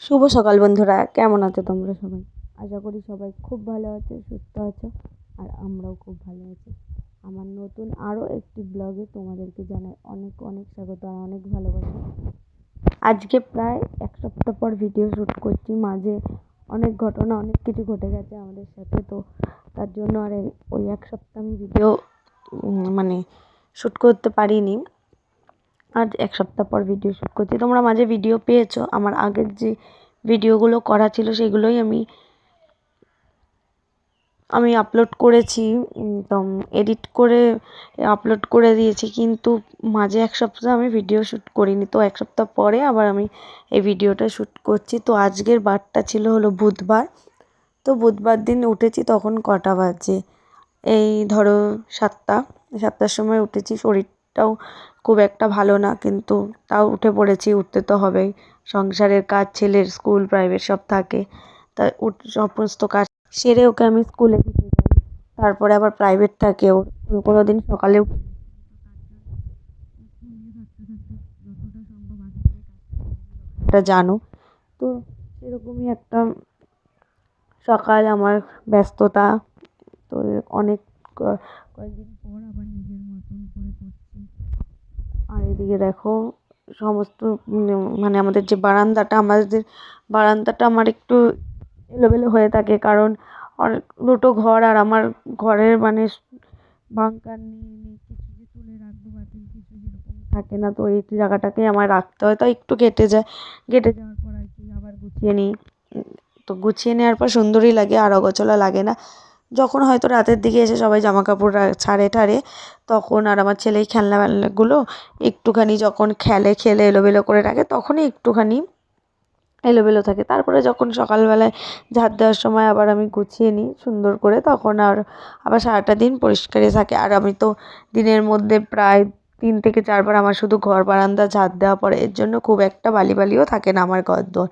শুভ সকাল বন্ধুরা, কেমন আছো তোমরা সবাই? আশা করি সবাই খুব ভালো আছে, সুস্থ আছো। আর আমরাও খুব ভালো আছি। আমার নতুন আরও একটি ব্লগে তোমাদেরকে জানাই অনেক অনেক স্বাগত আর অনেক ভালোবাসা। আজকে প্রায় এক সপ্তাহ পর ভিডিও শ্যুট করছি। মাঝে অনেক ঘটনা, অনেক কিছু ঘটে গেছে আমাদের সাথে, তো তার জন্য আর ওই এক সপ্তাহ আমি ভিডিও শ্যুট করতে পারিনি। আজ এক সপ্তাহ পর ভিডিও শ্যুট করছি। তোমরা মাঝে ভিডিও পেয়েছো, আমার আগের যে ভিডিওগুলো করা ছিল সেগুলোই আমি আপলোড করেছি, তো এডিট করে আপলোড করে দিয়েছি, কিন্তু মাঝে এক সপ্তাহ আমি ভিডিও শ্যুট করিনি। তো এক সপ্তাহ পরে আবার আমি এই ভিডিওটা শ্যুট করছি। তো আজকের বারটা ছিল হলো বুধবার। তো বুধবার দিন উঠেছি, তখন কটা বাজে, এই ধরো 7টার সময় উঠেছি। শরীরটাও খুব একটা ভালো না, কিন্তু তাও উঠে পড়েছি, উঠতে তো হবেই। সংসারের কাজ, ছেলের স্কুল, প্রাইভেট সব থাকে, তাই সমস্ত কাজ সেরে ওকে আমি স্কুলে দিতে যাই। তারপরে আবার প্রাইভেট থাকে ওর, কোনো দিন সকালে এটা জানো। তো সেরকমই একটা সকাল আমার, ব্যস্ততা। তো অনেক কয়েকদিন পর আবার নিজের মতন করে করছি। আর এদিকে দেখো সমস্ত আমাদের যে বারান্দাটা আমার একটু এলোমেলো হয়ে থাকে, কারণ দুটো ঘর আর আমার ঘরের বাঙ্কার নেই, কিছু যে তুলে রাখবো বাতিল কিছু যেরকম থাকে না, তো এই জায়গাটাকে আমার রাখতে হয়, তো একটু কেটে যাওয়ার পর আর কি আবার গুছিয়ে নিই। তো গুছিয়ে নেওয়ার পর সুন্দরই লাগে, আর অগোছালো লাগে না। যখন হয়তো রাতের দিকে এসে সবাই জামা কাপড় ছাড়ে টাড়ে, তখন আর আমার ছেলে খেলনাগুলো একটুখানি যখন খেলে এলোমেলো করে রাখে, তখনই একটুখানি এলোমেলো থাকে। তারপরে যখন সকালবেলায় ঝাড় দেওয়ার সময় আবার আমি গুছিয়ে নিই সুন্দর করে, তখন আবার সারাটা দিন পরিষ্কারই থাকে। আর আমি তো দিনের মধ্যে প্রায় 3 থেকে 4 বার আমার শুধু ঘর বারান্দা ঝাড় দেওয়া পড়ে, এর জন্য খুব একটা বালিও থাকে না আমার ঘরদোর।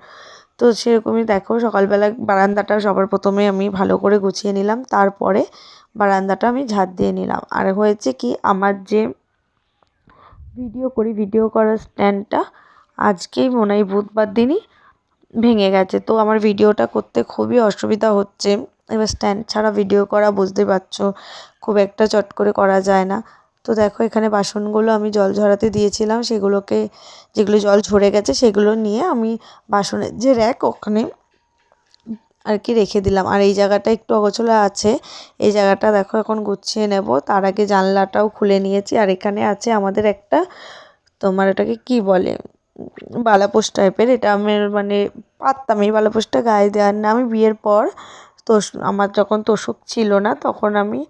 তো সেরকমই দেখো, সকালবেলা বারান্দাটা সবার প্রথমে আমি ভালো করে গুছিয়ে নিলাম, তারপরে বারান্দাটা আমি ঝাড় দিয়ে নিলাম। আর হয়েছে কি, আমার যে ভিডিও করার স্ট্যান্ডটা আজকেই মনে হয় বুধবার দিনই ভেঙে গেছে। তো আমার ভিডিওটা করতে খুবই অসুবিধা হচ্ছে। এবার স্ট্যান্ড ছাড়া ভিডিও করা, বুঝতে পারছো, খুব একটা চট করে করা যায় না। তো দেখো এখানে বাসনগুলো আমি জল ঝরাতে দিয়েছিলাম, যেগুলো জল ঝরে গেছে সেগুলো নিয়ে আমি বাসনের যে র্যাক ওখানে আর কি রেখে দিলাম। আর এই জায়গাটা একটু অগোছালো আছে, এই জায়গাটা দেখো এখন গুছিয়ে নেব। তার আগে জানলাটাও খুলে নিয়েছি। আর এখানে আছে আমাদের একটা, তোমার এটাকে কি বলে, বালাপোষ টাইপের। এটা আমি পারতাম এই বালাপোষটা গায়ে দেওয়ার না। আমি বিয়ের পর আমার যখন তোশক ছিল না, তখন আমি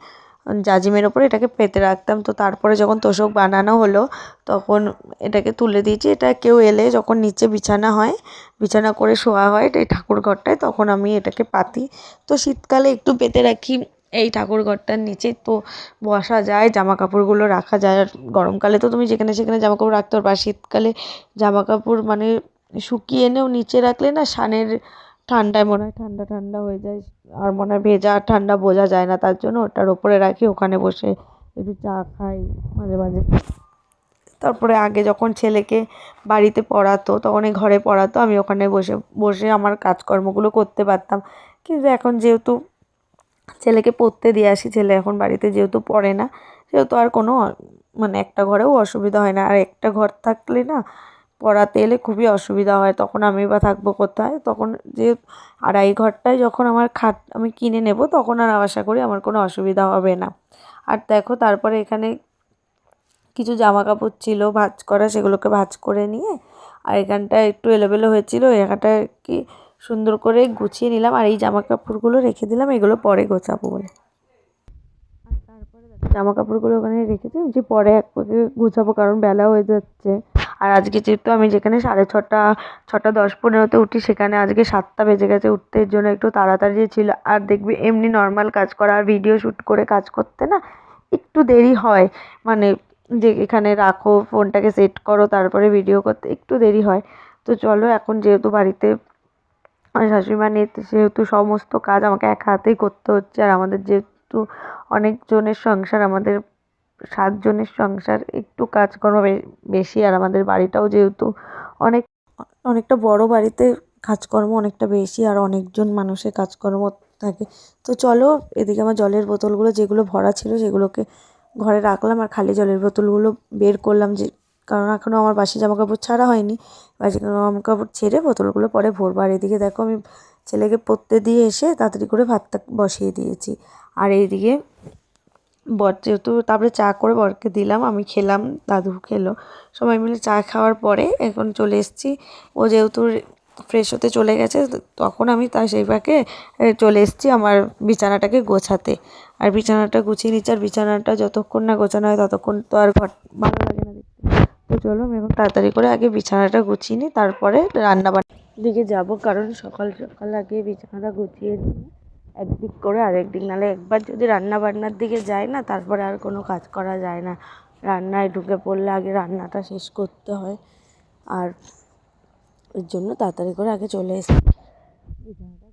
জাজিমের ওপরে এটাকে পেতে রাখতাম। তো তারপরে যখন তোশক বানানো হলো, তখন এটাকে তুলে দিয়েছি। এটা কেউ এলে যখন নিচে বিছানা করে শোয়া হয় এই ঠাকুর ঘরটায়, তখন আমি এটাকে পাতি। তো শীতকালে একটু পেতে রাখি এই ঠাকুর ঘরটার নিচে, তো বসা যায়, জামা কাপড়গুলো রাখা যায়। আর গরমকালে তো তুমি যেখানে সেখানে জামা কাপড় রাখতে পারবে, আর শীতকালে জামা কাপড় শুকিয়ে এনেও নিচে রাখলে না, ঠান্ডায় মনে হয় ঠান্ডা ঠান্ডা হয়ে যায়, আর মনে হয় ভেজা আর ঠান্ডা বোঝা যায় না। তার জন্য ওটার ওপরে রাখি, ওখানে বসে একটু চা খাই মাঝে মাঝে। তারপরে আগে যখন ছেলেকে বাড়িতে পড়াতো, তখন এই ঘরে পড়াতো, আমি ওখানে বসে বসে আমার কাজকর্মগুলো করতে পারতাম। কিন্তু এখন যেহেতু ছেলেকে পড়তে দিয়ে আসি, ছেলে এখন বাড়িতে যেহেতু পড়ে না, সেহেতু আর কোনো একটা ঘরেও অসুবিধা হয় না। আর একটা ঘর থাকলে না, পড়াতে এলে খুবই অসুবিধা হয়, তখন আমি বা থাকবো কোথায়, তখন যে আর এই ঘরটায় যখন আমার খাট আমি কিনে নেব, তখন আর আশা করি আমার কোনো অসুবিধা হবে না। আর দেখো তারপরে এখানে কিছু জামা কাপড় ছিল ভাঁজ করা, সেগুলোকে ভাঁজ করে নিয়ে, আর এখানটা একটু এলোমেলো হয়েছিল, এই জায়গাটা কি সুন্দর করে গুছিয়ে নিলাম। আর এই জামা কাপড়গুলো রেখে দিলাম, এগুলো পরে গোছাবো বলে। আর তারপরে জামা কাপড়গুলো ওখানে রেখেছি যে পরে এক পাকে গুছাবো, কারণ বেলা হয়ে যাচ্ছে। আর আজকে যেহেতু আমি যেখানে 6:30 6:10-15 উঠি, সেখানে আজকে 7টা বেজে গেছে উঠতে, এর জন্য একটু তাড়াতাড়ি ছিল। আর দেখবি এমনি নর্মাল কাজ করা আর ভিডিও শ্যুট করে কাজ করতে না একটু দেরি হয়, যে এখানে রাখো ফোনটাকে সেট করো তারপরে ভিডিও করতে একটু দেরি হয়। তো চলো, এখন যেহেতু বাড়িতে আমার শাশুড়িমা নেই, সেহেতু সমস্ত কাজ আমাকে একা হাতেই করতে হচ্ছে। আর আমাদের যেহেতু অনেকজনের সংসার, আমাদের 7 জনের সংসার, একটু কাজকর্ম বেশি। আর আমাদের বাড়িটাও যেহেতু অনেক অনেকটা বড়, বাড়িতে কাজকর্ম অনেকটা বেশি আর অনেকজন মানুষের কাজকর্ম থাকে। তো চলো এদিকে আমার জলের বোতলগুলো যেগুলো ভরা ছিল সেগুলোকে ঘরে রাখলাম আর খালি জলের বোতলগুলো বের করলাম, যে কারণ এখনও আমার বাসি জামাকাপড় ছাড়া হয়নি। বাসি জামাকাপড় ছেড়ে বোতলগুলো পরে ভরবো। আর এদিকে দেখো আমি ছেলেকে পড়তে দিয়ে এসে তাড়াতাড়ি করে ভাতটা বসিয়ে দিয়েছি। আর এইদিকে বর যেহেতু তারপরে চা করে বরকে দিলাম, আমি খেলাম, দাদু খেলো, সবাই মিলে চা খাওয়ার পরে এখন চলে এসেছি। ও যেহেতু ফ্রেশ হতে চলে গেছে তখন আমি তার সেই ফাঁকে চলে এসেছি আমার বিছানাটাকে গোছাতে। আর বিছানাটা গুছিয়ে নিচ্ছি। আর বিছানাটা যতক্ষণ না গোছানো হয় ততক্ষণ তো আর ঘর ভালো লাগে না দেখতে। তো চলো আমি এখন তাড়াতাড়ি করে আগে বিছানাটা গুছিয়ে নিই, তারপরে রান্নাবান্নার দিকে যাব। কারণ সকাল সকাল আগে বিছানাটা গুছিয়ে নিই একদিক করে, আরেকদিক নাহলে একবার যদি রান্না বান্নার দিকে যায় না তারপরে আর কোনো কাজ করা যায় না। রান্নায় ঢুকে পড়লে আগে রান্নাটা শেষ করতে হয়, আর এর জন্য তাড়াতাড়ি করে আগে চলে এসে বিছানাটা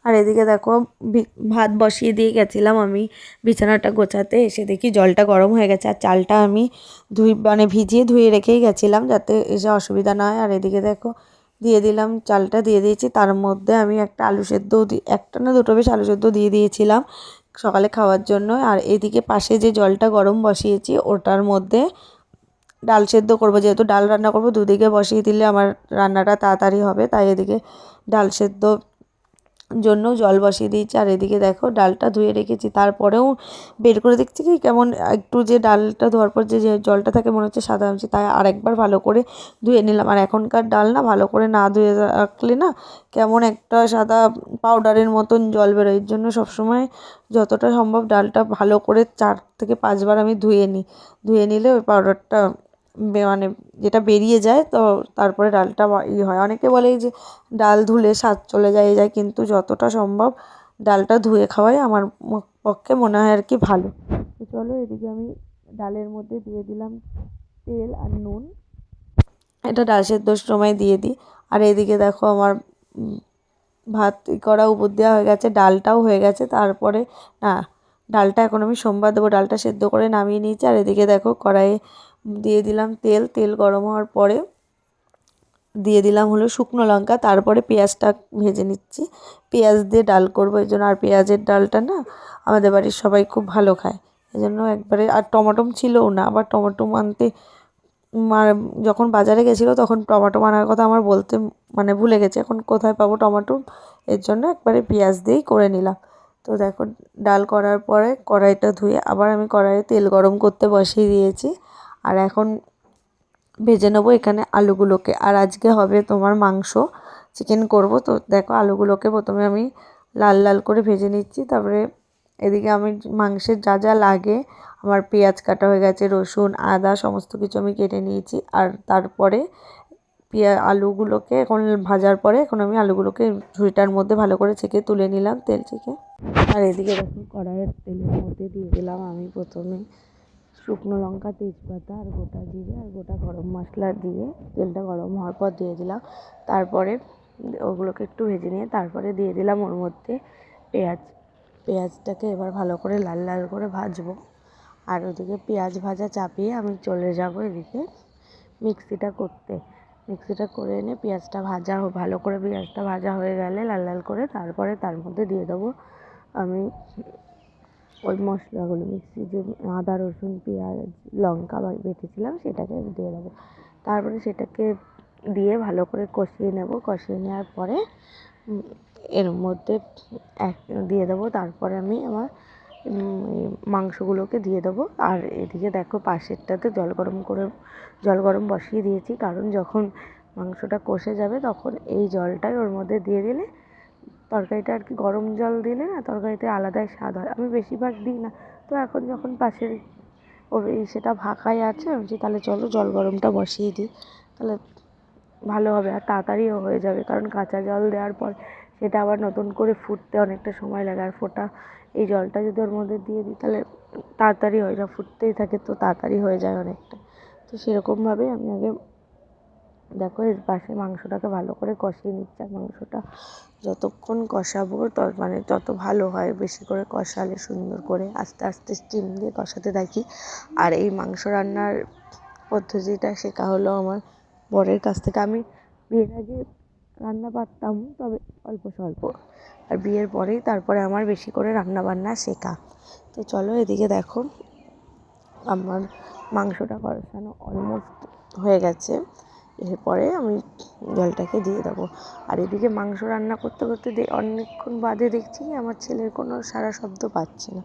আর এদিকে দেখো ভাত বসিয়ে দিয়ে গেছিলাম আমি বিছানাটা গোছাতে, এসে দেখি জলটা গরম হয়ে গেছে। আর চালটা আমি ভিজিয়ে ধুয়ে রেখেই গেছিলাম যাতে এসে অসুবিধা না হয়। আর এদিকে দেখো দিয়ে দিলাম, চালটা দিয়ে দিয়েছি, তার মধ্যে আমি একটা আলু সেদ্ধ একটা না দুটো বেশ আলু সেদ্ধ দিয়ে দিয়েছিলাম সকালে খাওয়ার জন্য। আর এদিকে পাশে যে জলটা গরম বসিয়েছি ওটার মধ্যে ডাল সেদ্ধ করবো, যেহেতু ডাল রান্না করবো দুদিকে বসিয়ে দিলে আমার রান্নাটা তাড়াতাড়ি হবে, তাই এদিকে ডাল সেদ্ধ জন্য জল বসিয়ে দিয়েছি। আর এদিকে দেখো ডালটা ধুয়ে রেখেছি, তারপরেও বের করে দেখছি কি কেমন একটু যে ডালটা ধোয়ার পর যে জলটা থাকে মনে হচ্ছে সাদা আনছি, তাই আরেকবার ভালো করে ধুয়ে নিলাম। আর এখনকার ডাল না ভালো করে না ধুয়ে রাখলে না কেমন একটা সাদা পাউডারের মতন জল বেরোয়। এর জন্য সবসময় যতটা সম্ভব ডালটা ভালো করে 4 থেকে 5 বার আমি ধুয়ে নিই। ধুয়ে নিলে ওই পাউডারটা মানে যেটা বেরিয়ে যায়, তো তারপরে ডালটা হয়। অনেকে বলে যে ডাল ধুলে স্বাদ চলে যায়, কিন্তু যতটা সম্ভব ডালটা ধুয়ে খাওয়াই আমার পক্ষে মনে হয় আর কি ভালো। তো চলো এদিকে আমি ডালের মধ্যে দিয়ে দিলাম তেল আর নুন, এটা ডাল সেদ্ধর সময় দিয়ে দিই। আর এদিকে দেখো আমার ভাত করা উপর দেওয়া হয়ে গেছে, ডালটাও হয়ে গেছে। তারপরে না, ডালটা এখন আমি সোমবার দেবো, ডালটা সেদ্ধ করে নামিয়ে নিয়েছি। আর এদিকে দেখো কড়াইয়ে দিয়ে দিলাম তেল, তেল গরম হওয়ার পরে দিয়ে দিলাম হলো শুকনো লঙ্কা, তারপরে পেঁয়াজটা ভেজে নিচ্ছি। পেঁয়াজ দিয়ে ডাল করবো এই জন্য। আর পেঁয়াজের ডালটা না আমাদের বাড়ির সবাই খুব ভালো খায়, এই জন্য একবারে। আর টমাটম ছিলও না, আবার টমাটম আনতে যখন বাজারে গেছিলো তখন টমাটো আনার কথা আমার বলতে ভুলে গেছি, এখন কোথায় পাবো টমাটো, এর জন্য একবারে পেঁয়াজ দিয়েই করে নিলাম। তো দেখো ডাল করার পরে কড়াইটা ধুয়ে আবার আমি কড়াইয়ে তেল গরম করতে বসিয়ে দিয়েছি। আর এখন ভেজে নেবো এখানে আলুগুলোকে। আর আজকে হবে তোমার মাংস, চিকেন করব। তো দেখো আলুগুলোকে প্রথমে আমি লাল লাল করে ভেজে নিচ্ছি, তারপরে এদিকে আমি মাংসের যা যা লাগে আমার পেঁয়াজ কাটা হয়ে গেছে, রসুন আদা সমস্ত কিছু আমি কেটে নিয়েছি। আর তারপরে আলুগুলোকে এখন ভাজার পরে এখন আমি আলুগুলোকে ঝুড়িটার মধ্যে ভালো করে ছেঁকে তুলে নিলাম তেল থেকে। আর এদিকে দেখুন কড়াইয়ের তেলের মধ্যে দিয়ে দিলাম আমি প্রথমে শুকনো লঙ্কা, তেজপাতা আর গোটা জিরে আর গোটা গরম মশলা দিয়ে তেলটা গরম হওয়ার পর দিয়ে দিলাম। তারপরে ওগুলোকে একটু ভেজে নিয়ে তারপরে দিয়ে দিলাম ওর মধ্যে পেঁয়াজটাকে এবার ভালো করে লাল লাল করে ভাজবো। আর ওদিকে পেঁয়াজ ভাজা চাপিয়ে আমি চলে যাব এদিকে মিক্সিটা করতে। মিক্সিটা করে এনে পেঁয়াজটা ভালো করে পেঁয়াজটা ভাজা হয়ে গেলে লাল লাল করে তারপরে তার মধ্যে দিয়ে দেবো আমি ওই মশলাগুলো, মিক্সি যে আদা রসুন পেঁয়াজ লঙ্কা বেটেছিলাম সেটাকে দিয়ে দেবো। তারপরে সেটাকে দিয়ে ভালো করে কষিয়ে নেব। কষিয়ে নেওয়ার পরে এর মধ্যে দিয়ে দেবো। তারপরে আমি আমার মাংসগুলোকে দিয়ে দেবো। আর এদিকে দেখো পাশেরটাতে জল গরম বসিয়ে দিয়েছি, কারণ যখন মাংসটা কষে যাবে তখন এই জলটাই ওর মধ্যে দিয়ে দিলে তরকারিটা আর কি, গরম জল দিলে না তরকারিতে আলাদাই স্বাদ হয়। আমি বেশিরভাগ দিই না, তো এখন যখন পাশের সেটা ফাঁকাই আছে আমি বলছি তাহলে চলো জল গরমটা বসিয়ে দিই, তাহলে ভালো হবে আর তাড়াতাড়িও হয়ে যাবে। কারণ কাঁচা জল দেওয়ার পর সেটা আবার নতুন করে ফুটতে অনেকটা সময় লাগে, আর এই জলটা যদি ওর মধ্যে দিয়ে দিই তাহলে তাড়াতাড়ি হয়ে যায়, ফুটতেই থাকে তো তাড়াতাড়ি হয়ে যায় অনেকটা। তো সেরকমভাবেই আমি আগে দেখো এর পাশে মাংসটাকে ভালো করে কষিয়ে নিচ্ছি। আর মাংসটা যতক্ষণ কষাবো মানে তত ভালো হয়, বেশি করে কষালে সুন্দর করে আস্তে আস্তে স্টিম দিয়ে কষাতে থাকি। আর এই মাংস রান্নার পদ্ধতিটা শেখা হলো আমার বরের কাছ থেকে। আমি বিয়ের আগে রান্না পারতাম, তবে অল্প স্বল্প, আর বিয়ের পরেই তারপরে আমার বেশি করে রান্না বান্না শেখা। তো চলো এদিকে দেখো আমার মাংসটা কষানো অলমোস্ট হয়ে গেছে। এরপরে আমি জলটাকে দিয়ে দেবো। আর এদিকে মাংস রান্না করতে করতে অনেকক্ষণ বাদে দেখছি কি আমার ছেলের কোনো সারা শব্দ পাচ্ছি না।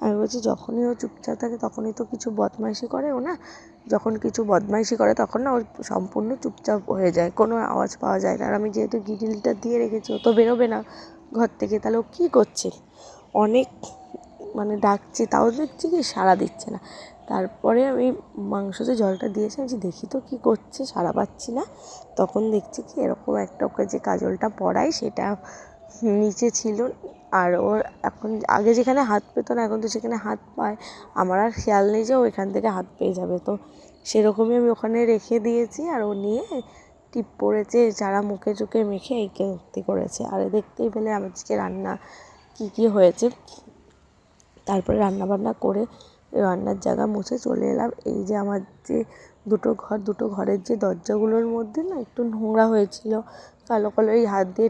আমি বলছি যখনই ও চুপচাপ থাকে তখনই তো কিছু বদমাইশি করে ও, না যখন কিছু বদমাইশি করে তখন না ও সম্পূর্ণ চুপচাপ হয়ে যায়, কোনো আওয়াজ পাওয়া যায় না। আর আমি যেহেতু গ্রিলটা দিয়ে রেখেছি, ও তো বেরোবে না ঘর থেকে, তাহলে ও কী করছে, অনেক মানে ডাকছে তাও দেখছি কি সাড়া দিচ্ছে না। তারপরে আমি মাংসতে জলটা দিয়েছি, আমি দেখি তো কী করছে, সাড়া পাচ্ছি না। তখন দেখছি কি এরকম একটা ওকে যে কাজলটা পরাই সেটা নিচে ছিল। আর ওর এখন আগে যেখানে হাত পেতো না, এখন তো সেখানে হাত পায়। আমার আর খেয়াল নেই যে ও এখান থেকে হাত পেয়ে যাবে, তো সেরকমই আমি ওখানে রেখে দিয়েছি। আর ও নিয়ে টিপ পড়েছে, যারা মুখে চোখে মেখে এই করেছে। আর দেখতেই পেলে আজকে রান্না কী হয়েছে। তারপরে রান্নাবান্না করে রান্নার জায়গা মুছে চলে এলাম। এই যে আমার যে দুটো ঘরের যে দরজাগুলোর মধ্যে না একটু নোংরা হয়েছিল, কালো কালো, এই হাত দিয়ে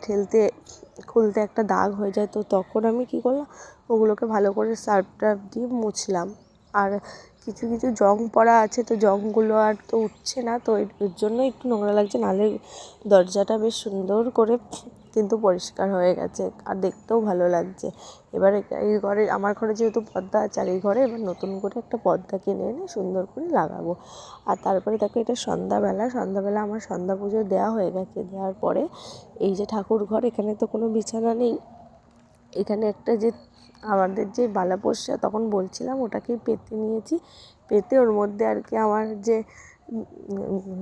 খুলতে একটা দাগ হয়ে যায়, তো তখন আমি কী করলাম, ওগুলোকে ভালো করে সার্ফ টার্ফ দিয়ে মুছলাম। আর কিছু কিছু জং পড়া আছে, তো জংগুলো আর তো উঠছে না, তো এর জন্য একটু নোংরা লাগছে, নাহলে দরজাটা বেশ সুন্দর করে কিন্তু পরিষ্কার হয়ে গেছে আর দেখতেও ভালো লাগছে। এবারে এই ঘরে, আমার ঘরে যেহেতু পর্দা আছে, আর এই ঘরে এবার নতুন করে একটা পর্দা কিনে এনে সুন্দর করে লাগাবো। আর তারপরে দেখো এটা সন্ধ্যাবেলা আমার সন্ধ্যা পুজো দেওয়া হয়ে গেছে। দেওয়ার পরে এই যে ঠাকুর ঘর, এখানে তো কোনো বিছানা নেই, এখানে একটা যে আমাদের যে বালাপোষা তখন বলছিলাম ওটাকেই পেতে নিয়েছি। পেতে ওর মধ্যে আর কি আমার যে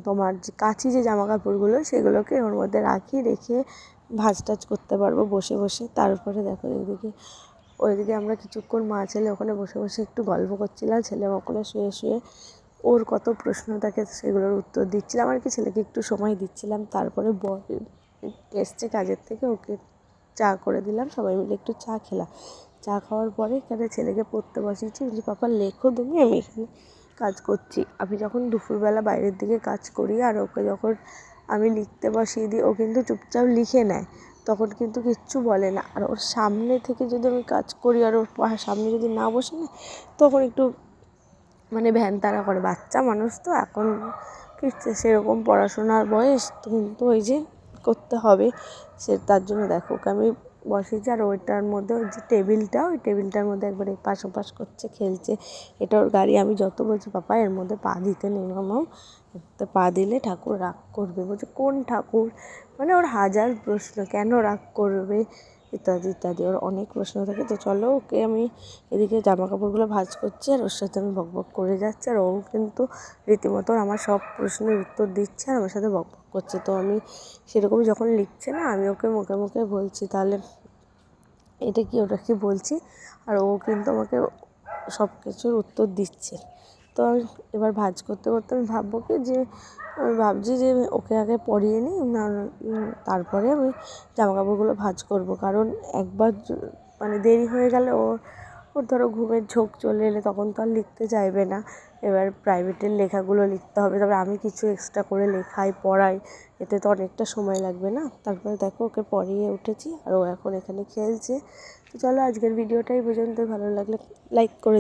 তোমার যে কাচি যে জামা কাপড়গুলো সেগুলোকে ওর মধ্যে রেখে ভাঁজ টাজ করতে পারবো বসে বসে। তারপরে দেখো ওইদিকে আমরা কিছুক্ষণ মা ছেলে ওখানে বসে বসে একটু গল্প করছিলাম, ছেলে ওখানে শুয়ে শুয়ে ওর কত প্রশ্ন থাকে সেগুলোর উত্তর দিচ্ছিলাম আর কি, ছেলেকে একটু সময় দিচ্ছিলাম। তারপরে বর এসছে কাজের থেকে, ওকে চা করে দিলাম, সবাই মিলে একটু চা খেলাম। চা খাওয়ার পরে এখানে ছেলেকে পড়তে বসিয়েছি, বলছি পাপা লেখো তুমি, আমি এখানে কাজ করছি। আমি যখন দুপুরবেলা বাইরের দিকে কাজ করি আর ওকে যখন আমি লিখতে বসিয়ে দিই, ও কিন্তু চুপচাপ লিখে নেয়, তখন কিন্তু কিচ্ছু বলে না। আর ওর সামনে থেকে যদি আমি কাজ করি আর ওর সামনে যদি না বসে না, তখন একটু মানে ভ্যানতাড়া করে, বাচ্চা মানুষ তো এখন কি সেরকম পড়াশোনার বয়স, কিন্তু ওই যে করতে হবে তার জন্য দেখো ওকে আমি বসেছি। আর ওইটার মধ্যে ওই যে টেবিলটার মধ্যে একবার এপাশ ওপাশ করছে, খেলছে। এটা ওর গাড়ি। আমি যত বলছি পাপা এর মধ্যে পা দিতে নেই মামাও, এতে পা দিলে ঠাকুর রাগ করবে। বলছে কোন ঠাকুর, মানে ওর হাজার প্রশ্ন, কেন রাগ করবে ইত্যাদি ইত্যাদি, ওর অনেক প্রশ্ন থাকে। তো চলো ওকে আমি এদিকে জামা কাপড়গুলো ভাঁজ করছি আর ওর সাথে আমি বকবক করে যাচ্ছি, আর ও কিন্তু রীতিমতো আমার সব প্রশ্নের উত্তর দিচ্ছে আর আমার সাথে বকবক করছে। তো আমি সেরকমই যখন লিখছে না, আমি ওকে মুখে মুখে বলছি তাহলে এটা কি ওটা কি বলছি, আর ও কিন্তু আমাকে সব কিছুর উত্তর দিচ্ছে। তো এবার ভাঁজ করতে করতে আমি ভাবছি যে ওকে আগে পরিয়ে নিই, তারপরে আমি জামা কাপড়গুলো ভাঁজ করবো। কারণ একবার মানে দেরি হয়ে গেলে ওর ধরো ঘুমের ঝোঁক চলে এলে তখন তো আর লিখতে চাইবে না। এবার প্রাইভেটের লেখাগুলো লিখতে হবে, তারপরে আমি কিছু এক্সট্রা করে পড়াই, এতে তো অনেকটা সময় লাগবে না। তারপরে দেখো ওকে পরিয়ে উঠেছি আর ও এখন এখানে খেলছে। তো চলো আজকের ভিডিওটা এই পর্যন্তই, ভালো লাগলে লাইক করে